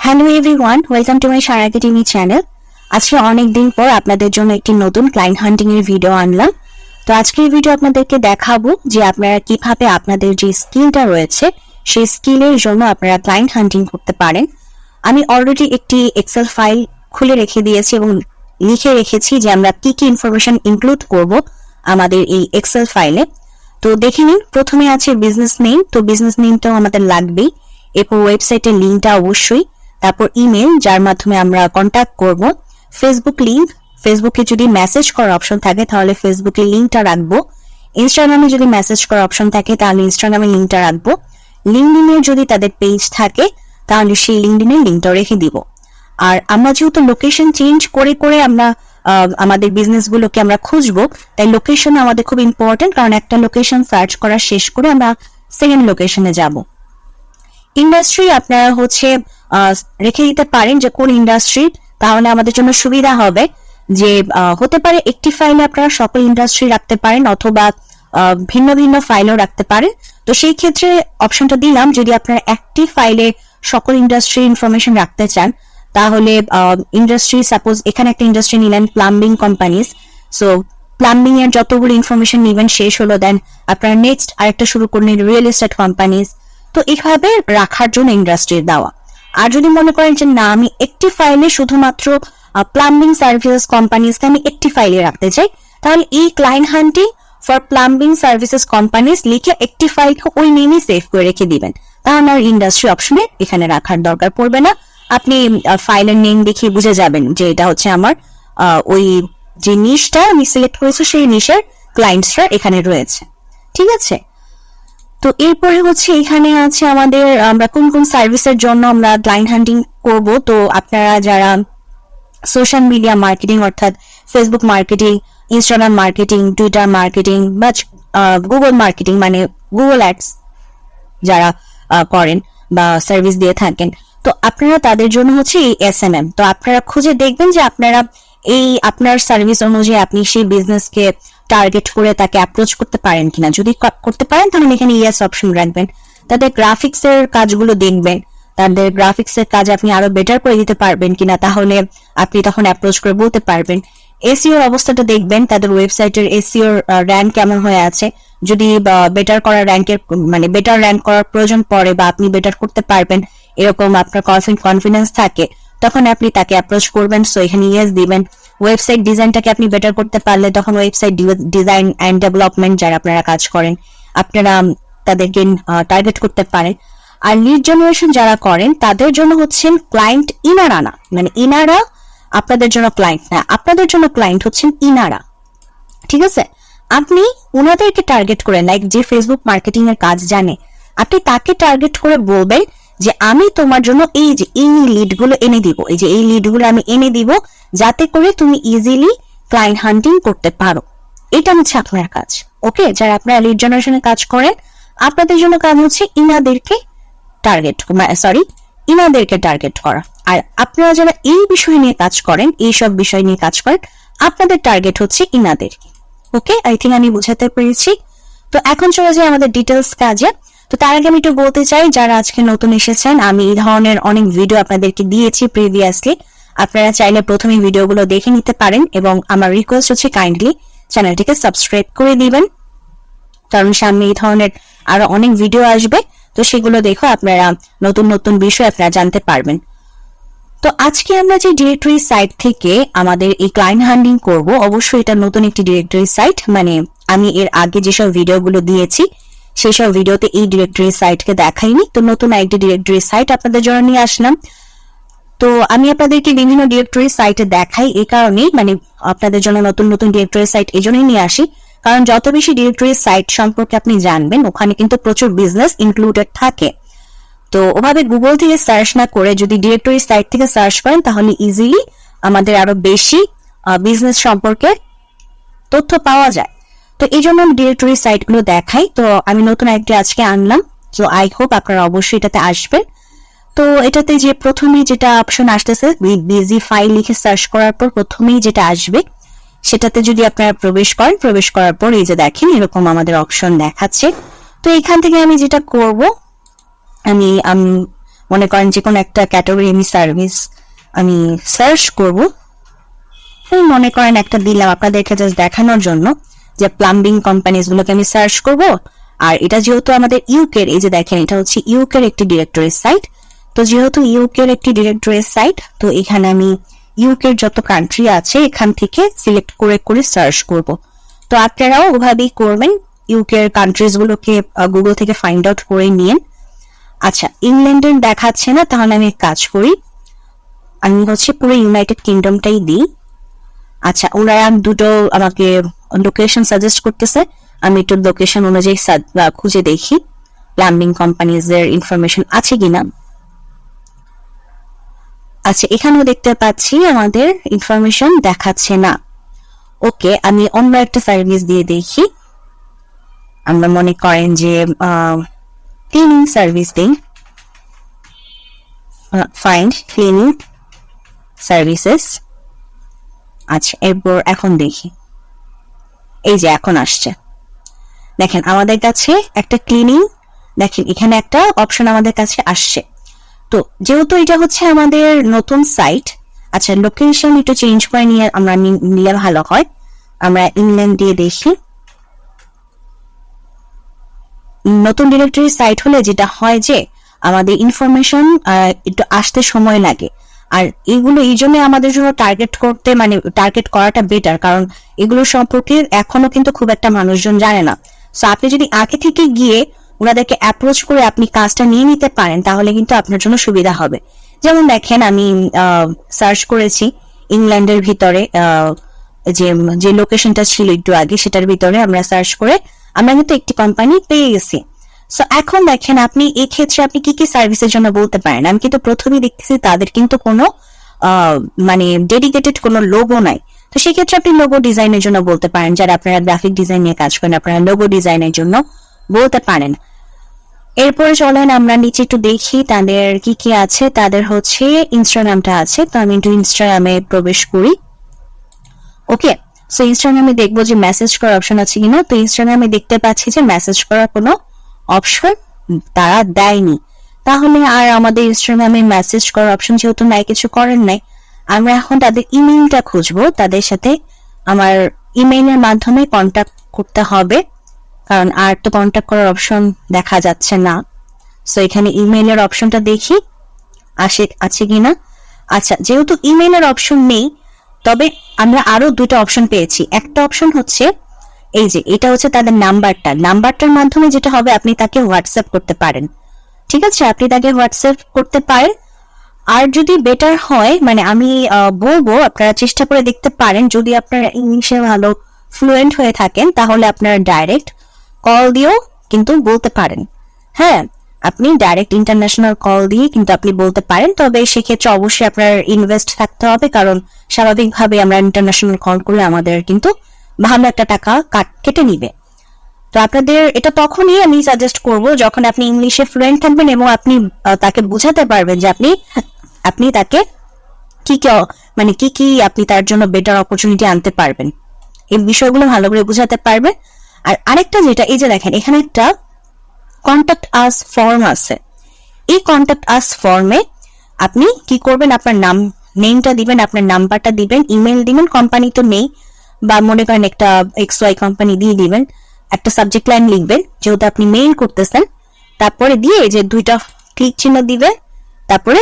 Hello everyone, welcome to my সারাকি TV channel. আজকে অনেক দিন পর আপনাদের জন্য একটি নতুন ক্লায়েন্ট হান্টিং এর ভিডিও আনলাম। তো আজকের ভিডিও আপনাদেরকে দেখাবো যে আপনারা কিভাবে আপনাদের যে স্কিলটা রয়েছে সেই স্কিলের জন্য আপনারা ক্লায়েন্ট হান্টিং করতে পারেন। আমি অলরেডি একটি এক্সেল ফাইল খুলে রেখে দিয়েছি এবং লিখে রেখেছি যে আমরা কি কি ইনফরমেশন ইনক্লুড করব আমাদের এই এক্সেল ফাইলে। তো দেখে নিন, প্রথমে আছে বিজনেস নেম। তো বিজনেস নেমটাও আমাদের লাগবেই, এরপর ওয়েবসাইটের লিঙ্কটা অবশ্যই, তারপর ইমেল যার মাধ্যমে আমরা কন্ট্যাক্ট করব, ফেসবুক লিঙ্ক, ফেসবুকে যদি মেসেজ করার অপশন থাকে তাহলে ফেসবুকে লিঙ্কটা রাখবো, ইনস্টাগ্রামে যদি মেসেজ করার অপশন থাকে তাহলে ইনস্টাগ্রামে লিঙ্কটা রাখবো, লিঙ্কডিনে যদি তাদের পেজ থাকে তাহলে সেই লিঙ্কডিনের লিঙ্কটা রেখে দিব। আর আমরা যেহেতু লোকেশন চেঞ্জ করে করে আমরা আমাদের বিজনেস গুলোকে আমরা খুঁজবো, তাই লোকেশন আমাদের খুব ইম্পর্টেন্ট, কারণ একটা লোকেশন সার্চ করা শেষ করে আমরা সেকেন্ড লোকেশনে যাব। ইন্ডাস্ট্রি আপনারা রেখে দিতে পারেন যে কোন ইন্ডাস্ট্রি, তাহলে আমাদের জন্য সুবিধা হবে। যে হতে পারে একটি ফাইলে আপনারা সকল ইন্ডাস্ট্রি রাখতে পারেন অথবা ভিন্ন ভিন্ন ফাইলও রাখতে পারেন। তো সেই ক্ষেত্রে অপশনটা দিলাম, যদি আপনারা একটি ফাইলে সকল ইন্ডাস্ট্রি ইনফরমেশন রাখতে চান তাহলে ইন্ডাস্ট্রি, সাপোজ এখানে একটা ইন্ডাস্ট্রি নিলেন প্লাম্বিং কোম্পানিজ, সো প্লাম্বিং এর যতগুলো ইনফরমেশন নেবেন শেষ হলো, দেন আপনারা নেক্সট আরেকটা শুরু করলেন রিয়েল এস্টেট কোম্পানিজ। তো এইভাবে রাখার জন্য ইন্ডাস্ট্রি দেওয়া। আর যদি মনে করেন যে না, আমি একটি ফাইলে শুধুমাত্র প্লাম্বিং সার্ভিসেস কোম্পানিজকে আমি একটি ফাইলে রাখতে চাই, তাহলে এই client hunting for plumbing services companies লিখে একটি ফাইলকে ওই নেমই সেভ করে রেখে দিবেন, তাহলে আর ইন্ডাস্ট্রি অপশনে এখানে রাখার দরকার পড়বে না। আপনি ফাইলের নেম দেখে বুঝে যাবেন যে এটা হচ্ছে আমার ওই যে নিশটা আমি সিলেক্ট করেছি সেই নিশের ক্লায়েন্টসরা এখানে রয়েছে। ঠিক আছে, তো এরপরে এখানে আছে আমাদের আমরা কোন কোন সার্ভিসের জন্য আমরা ক্লায়েন্ট হান্টিং করব। তো আপনারা যারা সোশ্যাল মিডিয়া মার্কেটিং অর্থাৎ Facebook marketing, Instagram marketing, Twitter marketing বা গুগল মার্কেটিং মানে গুগল অ্যাডস যারা করেন বা সার্ভিস দিয়ে থাকেন, তো আপনারা তাদের জন্য এই SMM। তো আপনারা খুঁজে দেখবেন যে আপনারা এই আপনার সার্ভিস অনুযায়ী আপনি সেই বিজনেসকে টার্গেট করে তাকে অ্যাপ্রোচ করতে পারেন কিনা। যদি করতে পারেন তাহলে এখানে ইয়েস অপশন রাখবেন। তাদের গ্রাফিক্স এর কাজগুলো দেখবেন, তাদের গ্রাফিক্স এর কাজ আপনি আরো বেটার করে দিতে পারবেন কিনা, তাহলে আপনি তখন অ্যাপ্রোচ করে বলতে পারবেন। এসইওর অবস্থাটা দেখবেন, তাদের ওয়েবসাইটের এসইওর র্যাঙ্ক কেমন হয়ে আছে। যদি বেটার করার র্যাঙ্কের মানে বেটার র্যাঙ্ক করার প্রয়োজন পড়ে বা আপনি বেটার করতে পারবেন এরকম আপনার কনফিডেন্স থাকে, তখন আপনি তাকে অ্যাপ্রোচ করবেন। সো এখানে ইয়েস দিবেন। ওয়েবসাইট ডিজাইনটাকে আপনি বেটার করতে পারলে তখন ওয়েবসাইট ডিজাইন এন্ড ডেভেলপমেন্ট যারা আপনারা কাজ করেন আপনারা তাদেরকে টার্গেট করতে পারেন। আর লিড জেনারেশন যারা করেন তাদের জন্য ক্লায়েন্ট ইনারা না, মানে ইনারা আপনাদের জন্য ক্লায়েন্ট না, আপনাদের জন্য ক্লায়েন্ট ইনারা। ঠিক আছে, আপনি ওনাদেরকে টার্গেট করে, লাইক যে ফেসবুক মার্কেটিং এর কাজ জানে, আপনি তাকে টার্গেট করে বলবেন যে আমি তোমার জন্য এই যে এই লিডগুলো এনে দিব, এই যে এই লিডগুলো আমি এনে দিব যাতে করে তুমি ইজিলি ক্লায়েন্ট হান্টিং করতে পারো। এটা আপনার কাজ। ওকে, যারা আপনারা লিড জেনারেশনের কাজ করেন আপনাদের জন্য কাজ ইনাদেরকে টার্গেট করা। আর আপনারা যারা এই বিষয় নিয়ে কাজ করেন, এইসব বিষয় নিয়ে কাজ করেন, আপনাদের টার্গেট ইনাদেরকে। ওকে, আই থিঙ্ক আমি বুঝাতে পেরেছি। তো এখন চলে যাই আমাদের ডিটেলস কাজে। তো তার আগে আমি একটু বলতে চাই, যারা আজকে নতুন এসেছেন, আমি এই ধরনের অনেক ভিডিও আপনাদেরকে দিয়েছি প্রিভিয়াসলি। আপনারা চাইলে প্রথমে ভিডিওগুলো দেখে নিতে পারেন এবং আমার রিকোয়েস্ট কাইন্ডলি চ্যানেলটিকে সাবস্ক্রাইব করে দিবেন, কারণ সামনে এই ধরনের আরো অনেক ভিডিও আসবে। তো সেগুলো দেখো আপনারা নতুন নতুন বিষয় আপনারা জানতে পারবেন। তো আজকে আমরা যে ডিরেক্টরি সাইট থেকে আমাদের এই ক্লায়েন্ট হান্টিং করব, অবশ্যই এটা নতুন একটি ডিরেক্টরি সাইট, মানে আমি এর আগে যেসব ভিডিওগুলো দিয়েছি সেই সব ভিডিওতে এই ডিরেক্টরি সাইটকে দেখাইনি। তো নতুন একটি ডিরেক্টরি সাইট আপনাদের জন্য নিয়ে আসলাম। তো আমি আপনাদেরকে বিভিন্ন ডিরেক্টরি সাইটে দেখাই এই কারণেই, মানে আপনাদের জন্য নতুন নতুন ডিরেক্টরি সাইট এই জন্যই নিয়ে আসি, কারণ যত বেশি ডিরেক্টরি সাইট সম্পর্কে আপনি জানবেন ওখানে কিন্তু প্রচুর বিজনেস ইনক্লুডেড থাকে। তো ওভাবে গুগল থেকে সার্চ না করে যদি ডিরেক্টরি সাইট থেকে সার্চ করেন তাহলে ইজিলি আমাদের আরো বেশি বিজনেস সম্পর্কে তথ্য পাওয়া যায়। তো এই জন্য আমি ডিরেক্টরি সাইট গুলো দেখাই। তো আমি নতুন একটি আজকে আনলাম, তো আই হোপ আপনারা অবশ্যই এটাতে আসবেন। তো এটাতে যে প্রথমেই যেটা অপশন আসতেছে বিজি ফাইল লিখে সার্চ করার পর প্রথমেই যেটা আসবে সেটাতে যদি আপনারা প্রবেশ করেন, প্রবেশ করার পর এই যে দেখেন এরকম আমাদের অপশন দেখাচ্ছে। তো এখান থেকে আমি যেটা করব, আমি মনে করেন যে কোনো একটা ক্যাটাগরি আমি সার্ভিস আমি সার্চ করব, মনে করেন একটা দিলাম আপনাদেরকে জাস্ট দেখানোর জন্য যে প্লাম্বিং কোম্পানিজ গুলোকে আমি সার্চ করব। আর এটা যেহেতু আমাদের ইউকের, এই যে দেখেন এটা হচ্ছে ইউকের একটি ডিরেক্টরি সাইট, তো যেহেতু ইউকের একটি ডিরেক্টরি সাইট, তো এখানে আমি ইউকের যত কান্ট্রি আছে এখান থেকে সিলেক্ট করে করে সার্চ করব। তো আপনারাও ওভাবেই করবেন, ইউকের কান্ট্রিজ গুলোকে গুগল থেকে ফাইন্ড আউট করে নিন। আচ্ছা, ইংল্যান্ডের দেখাচ্ছে না, তাহলে আমি কাজ করি, আমি হচ্ছে পুরো ইউনাইটেড কিংডমটাই দিই। আচ্ছা, ওনারা দুটো আমাকে লোকেশন সাজেস্ট করতেছে, আমি একটু লোকেশন অনুযায়ী খুঁজে দেখি প্লাম্বিং কোম্পানিজ এর ইনফরমেশন আছে কিনা। আচ্ছা, এখানেও দেখতে পাচ্ছি আমাদের ইনফরমেশন দেখাচ্ছে না। ওকে, আমি অন্য একটা সার্ভিস দিয়ে দেখি। আমরা মনে করেন যে ক্লিনিং সার্ভিস দিই, ফাইন্ড ক্লিনিং সার্ভিসেস। আচ্ছা, এরপর এখন দেখি, এই যে এখন আসছে, দেখেন আমাদের কাছে একটা ক্লিনিং, দেখেন এখানে একটা অপশন আমাদের কাছে আসছে। তো যেহেতু এটা হচ্ছে আমাদের নতুন সাইট, আচ্ছা লোকেশন একটু চেঞ্জ করে নিয়ে আমরা নিলে ভালো হয়। আমরা ইংল্যান্ড দিয়ে দেখি। নতুন ডিরেক্টরি সাইট হলে যেটা হয় যে আমাদের ইনফরমেশন একটু আসতে সময় লাগে, আর এগুলো এই জন্য আমাদের জন্য টার্গেট করতে, মানে টার্গেট করাটা বেটার, কারণ এগুলো সম্পর্কে এখনো কিন্তু খুব একটা মানুষজন জানে না। সো আপনি যদি আগে থেকে গিয়ে ওনাদেরকে অ্যাপ্রোচ করে আপনি কাজটা নিয়ে নিতে পারেন, তাহলে কিন্তু আপনার জন্য সুবিধা হবে। যেমন দেখেন আমি সার্চ করেছি ইংল্যান্ডের ভিতরে, যে লোকেশনটা ছিল একটু আগে সেটার ভিতরে আমরা সার্চ করে আমরা কিন্তু একটি কোম্পানি পেয়ে গেছি। সো এখন দেখেন আপনি এই ক্ষেত্রে আপনি কি কি সার্ভিসের জন্য বলতে পারেন। আমি কিন্তু প্রথমেই দেখতেছি তাদের কিন্তু কোনো মানে ডেডিকেটেড কোনো লোগো নাই, তো সেক্ষেত্রে আপনি লোগো ডিজাইনের জন্য বলতে পারেন। যারা আপনারা গ্রাফিক ডিজাইন নিয়ে কাজ করেন, আপনারা লোগো ডিজাইনের জন্য বলতে পারেন। এরপরে চলেন আমরা নিচে একটু দেখি তাদের কি কি আছে। তাদের হচ্ছে ইনস্টাগ্রামটা আছে, তো আমি একটু ইনস্টাগ্রামে প্রবেশ করি। ওকে, সো ইনস্টাগ্রামে দেখবো যে মেসেজ করার অপশন আছে কিনা। তো ইনস্টাগ্রামে দেখতে পাচ্ছি যে মেসেজ করার কোনো অপশন তারা দেয়নি। তাহলে আর আমাদের ইনস্টাগ্রামে মেসেজ করার অপশন যেহেতু নাই, কিছু করার নাই, আমরা এখন তাদের ইমেইলটা খুঁজবো। তাদের সাথে আমার ইমেইলের মাধ্যমে কন্ট্যাক্ট করতে হবে, কারণ আর তো কন্ট্যাক্ট করার অপশন দেখা যাচ্ছে না। সো এখানে ইমেইলের অপশনটা দেখি আছে কিনা। আচ্ছা, যেহেতু ইমেইলের অপশন নেই, তবে আমরা আরো দুটো অপশন পেয়েছি। একটা অপশন হচ্ছে এই যে এটা হচ্ছে তাদের নাম্বারটার মাধ্যমে যেটা হবে আপনি তাকে হোয়াটসঅ্যাপ করতে পারেন। ঠিক আছে, আপনি তাকে হোয়াটসঅ্যাপ করতে পারেন। আর যদি বেটার হয়, মানে আমি বলবো আপনারা চেষ্টা করে দেখতে পারেন, যদি আপনারা ইংলিশে ভালো ফ্লুয়েন্ট হয়ে থাকেন তাহলে আপনারা ডাইরেক্ট কল দিয়েও কিন্তু বলতে পারেন। হ্যাঁ, আপনি ডাইরেক্ট ইন্টারন্যাশনাল কল দিয়ে কিন্তু আপনি বলতে পারেন, তবে সেক্ষেত্রে অবশ্যই আপনার ইনভেস্ট থাকতে হবে, কারণ স্বাভাবিকভাবে আমরা ইন্টারন্যাশনাল কল করলে আমাদের কিন্তু ভালো একটা টাকা কেটে নিবে। তো আপনাদের এটা তখনই আমি সাজেস্ট করব যখন আপনি ইংলিশে ফ্লুয়েন্ট থাকবেন এবং আপনি তাকে বুঝাতে পারবেন যে আপনি তাকে কি মানে কি আপনি তার জন্য বেটার অপরচুনিটি আনতে পারবেন, এই বিষয়গুলো ভালো করে বুঝাতে পারবেন। আর আরেকটা যেটা, এই যে দেখেন এখানে একটা কন্ট্যাক্ট আস ফর্ম আছে। এই কন্ট্যাক্ট আস ফর্মে আপনি কি করবেন, আপনার নেমটা দিবেন, আপনার নাম্বারটা দিবেন, ইমেল দিবেন, কোম্পানি তো নেই, বা মনে করেন একটা XY কোম্পানি দিয়ে দিবেন, একটা সাবজেক্ট লাইন লিখবেন যেহেতু আপনি মেইল করতেছেন, তারপরে দিয়ে যে দুইটা ক্লিক চিহ্ন দিবেন, তারপরে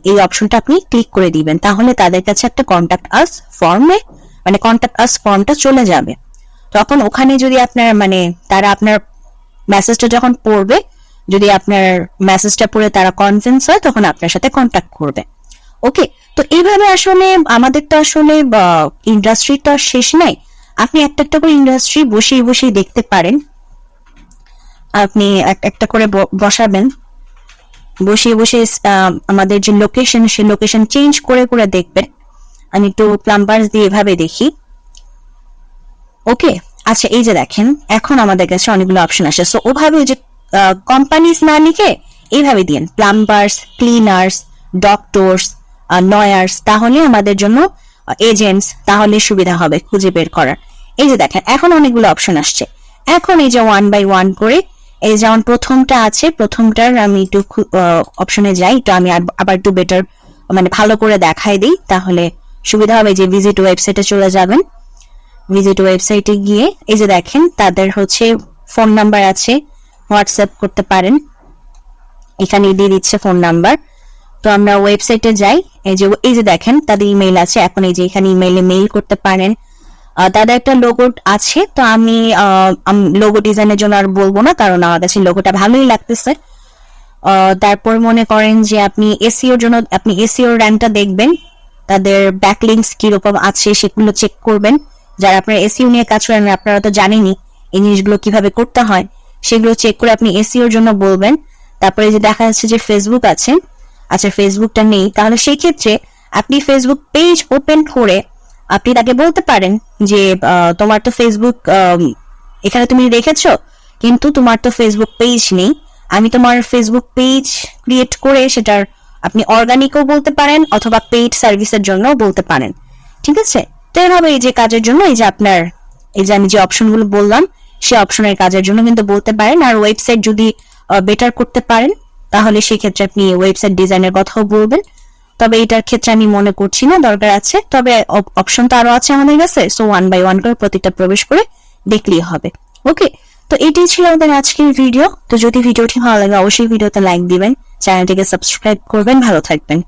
এই অপশনটা আপনি ক্লিক করে দিবেন, তাহলে তাদের কাছে একটা কন্ট্যাক্ট আস ফর্মে মানে কন্ট্যাক্ট আস ফর্মটা চলে যাবে। তখন ওখানে যদি আপনার মানে তারা আপনার মেসেজটা যখন পড়বে, যদি আপনার মেসেজটা পড়ে তারা কনভিন্স হয় তখন আপনার সাথে কন্ট্যাক্ট করবে। ওকে, তো এইভাবে আসলে আমাদের তো আসলে ইন্ডাস্ট্রি তো আর শেষ নাই, আপনি একটা একটা করে ইন্ডাস্ট্রি বসিয়ে দেখতে পারেন। আপনি একটা করে বসাবেন, বসিয়ে আমাদের যে লোকেশন সেই লোকেশন চেঞ্জ করে করে দেখবেন। আমি একটু প্লাম্বার্স দিয়ে এভাবে দেখি। ওকে, আচ্ছা এই যে দেখেন এখন আমাদের কাছে অনেকগুলো অপশন আসে। সো ওভাবে যে কোম্পানিজ না লিখে এইভাবে দিন প্লাম্বার্স, ক্লিনার্স, ডক্টরস, লয়ার্স, তাহলে আমাদের জন্য এজেন্টস, তাহলে সুবিধা হবে খুঁজে বের করার। এই যে দেখেন এখন অনেকগুলো অপশন আসছে। এখন এই যে 1 বাই 1 করে এই যেমন প্রথমটা আছে, প্রথমটার আমি একটু অপশনে যাই, তো আমি আবার একটু বেটার মানে ভালো করে দেখাই দিই, তাহলে সুবিধা হবে। যে ভিজিট ওয়েবসাইটে চলে যাবেন, ভিজিট ওয়েবসাইটে গিয়ে এই যে দেখেন তাদের হচ্ছে ফোন নাম্বার আছে, হোয়াটসঅ্যাপ করতে পারেন, এখানে দিয়ে দিচ্ছে ফোন নাম্বার। তো আমরা ওয়েবসাইটে যাই, এই যে দেখেন তাদের ইমেইল আছে, এখন এই যে এখানে ইমেইলে মেইল করতে পারেন। তাদের একটা লোগো আছে, তো আমি লোগো ডিজাইনের জন্য আর বলবো না, কারণ আমার কাছে লোগোটা ভালোই লাগতেছে। তারপর মনে করেন যে আপনি এসইওর জন্য আপনি এসইওর র্যাঙ্কটা দেখবেন, তাদের ব্যাকলিংকস কিরকম আছে সেগুলো চেক করবেন। যারা আপনারা এসইও নিয়ে কাজ করেন আপনারা তো জানেনই এই জিনিসগুলো কিভাবে করতে হয়, সেগুলো চেক করে আপনি এসইওর জন্য বলবেন। তারপরে যে দেখা যাচ্ছে যে ফেসবুক আছে, আচ্ছা ফেসবুকটা নেই, তাহলে সেই ক্ষেত্রে আপনি ফেসবুক পেজ ওপেন করে আপনি তাকে বলতে পারেন যে তোমার তো ফেসবুক এখানে তুমি রেখেছো, কিন্তু তোমার তো ফেসবুক পেজ নেই, আমি তোমার ফেসবুক পেজ ক্রিয়েট করে সেটার আপনি অর্গানিকও বলতে পারেন অথবা পেইড সার্ভিসের জন্য বলতে পারেন। ঠিক আছে, তো এভাবে এই যে কাজের জন্য এই যে আপনার এই যে আমি যে অপশনগুলো বললাম সেই অপশনের কাজের জন্য কিন্তু বলতে পারেন। আর ওয়েবসাইট যদি বেটার করতে পারেন তাহলে সেই ক্ষেত্রে আপনি ওয়েবসাইট ডিজাইনের কথাও বলবেন, তবে এটার ক্ষেত্রে আমি মনে করছি না দরকার আছে, তবে অপশন তো আরো আছে আমাদের কাছে, সো 1 বাই 1 করে প্রতিটা প্রবেশ করে দেখলেই হবে। ওকে, তো এটাই ছিল আমাদের আজকের ভিডিও। তো যদি ভিডিওটি ভালো লাগে অবশ্যই ভিডিওতে লাইক দিবেন, চ্যানেলটিকে সাবস্ক্রাইব করবেন। ভালো থাকবেন।